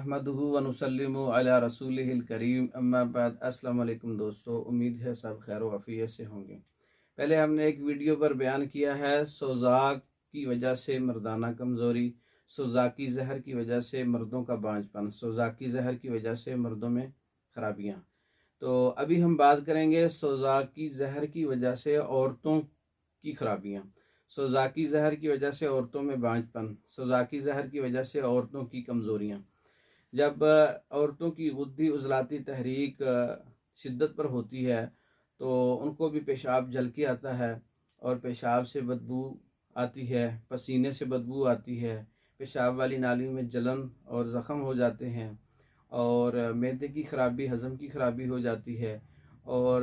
नहमदुहु व नुसल्लिमु अला रसूलिहिल करीम अम्मा बाद। अस्सलाम वालेकुम दोस्तों, उम्मीद है सब खैर व आफियत से होंगे। पहले हमने एक वीडियो पर बयान किया है सोजाक की वजह से मर्दाना कमज़ोरी, सोजाकी जहर की वजह से मर्दों का बांझपन, सोजाकी जहर की वजह से मर्दों में खराबियाँ। तो अभी हम बात करेंगे सोजाकी जहर की वजह से औरतों की खराबियाँ। सोजाकी जहर की वजह से औरतों में बांझपन, सोजाकी जहर की वजह से औरतों की कमज़ोरियाँ। जब औरतों की गुद्दी उजलाती तहरीक शिद्दत पर होती है तो उनको भी पेशाब जल के आता है और पेशाब से बदबू आती है, पसीने से बदबू आती है, पेशाब वाली नाली में जलन और ज़ख़म हो जाते हैं और मैदे की खराबी, हज़म की खराबी हो जाती है और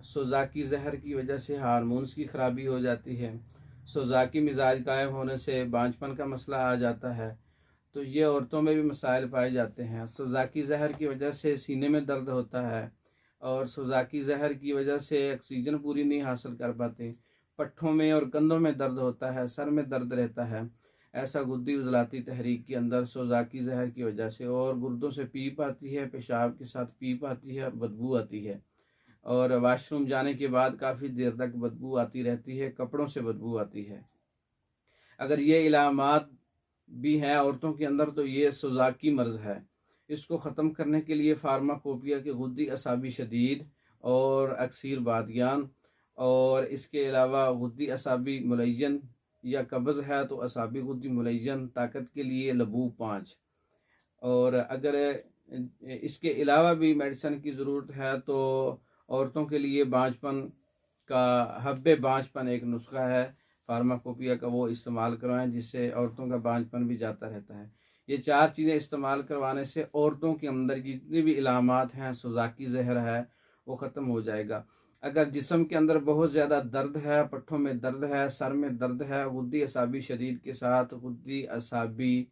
सोजाकी जहर की वजह से हार्मोन्स की खराबी हो जाती है। सोजाकी मिजाज कायम होने से बांझपन का मसला आ जाता है। तो ये औरतों में भी मसाइल पाए जाते हैं। सोजाकी जहर की वजह से सीने में दर्द होता है और सोजाकी जहर की वजह से ऑक्सीजन पूरी नहीं हासिल कर पाते। पट्ठों में और कंधों में दर्द होता है, सर में दर्द रहता है। ऐसा गुद्दी उजलाती तहरीक के अंदर सोजाकी जहर की वजह से, और गुर्दों से पीप आती है, पेशाब के साथ पीप आती है और बदबू आती है और वाशरूम जाने के बाद काफ़ी देर तक बदबू आती रहती है, कपड़ों से बदबू आती है। अगर ये इलामात भी हैं औरतों के अंदर तो ये सोजाकी मर्ज़ है। इसको ख़त्म करने के लिए फार्माकोपिया के गुद्दी असाबी शदीद और अक्सीर बादियान, और इसके अलावा गुद्दी असाबी मुलय्यन या कब्ज़ है तो असाबी गुद्दी मुलय्यन, ताकत के लिए लबू 5। और अगर इसके अलावा भी मेडिसिन की ज़रूरत है तो औरतों के लिए बांझपन का हब्बे बांझपन एक नुस्खा है फार्माकोपिया का, वो इस्तेमाल करवाएं जिससे औरतों का बांझपन भी जाता रहता है। ये 4 चीज़ें इस्तेमाल करवाने से औरतों के अंदर की जितनी भी इलामात हैं, सोजाकी जहर है, वो ख़त्म हो जाएगा। अगर जिस्म के अंदर बहुत ज़्यादा दर्द है, पट्ठों में दर्द है, सर में दर्द है, गुद्दी असाबी शदीद के साथ गुद्दी असाबी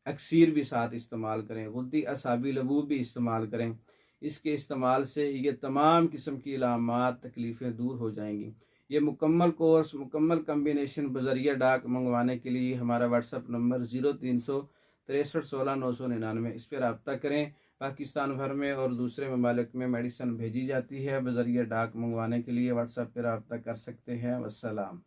अक्सीर भी साथ इस्तेमाल करें, गुद्दी असाबी लबूब भी इस्तेमाल करें। इसके इस्तेमाल से ये तमाम किस्म की इलामात तकलीफ़ें दूर हो जाएंगी। ये मुकम्मल कोर्स, मुकम्मल कम्बिनेशन बज़रिया डाक मंगवाने के लिए हमारा व्हाट्सअप नंबर 036316999, इस पर रब्ता करें। पाकिस्तान भर में और दूसरे ममालिक में मेडिसिन भेजी जाती है। बज़रिया डाक मंगवाने के लिए व्हाट्सअप पर रब्ता कर सकते हैं। वस्सलाम।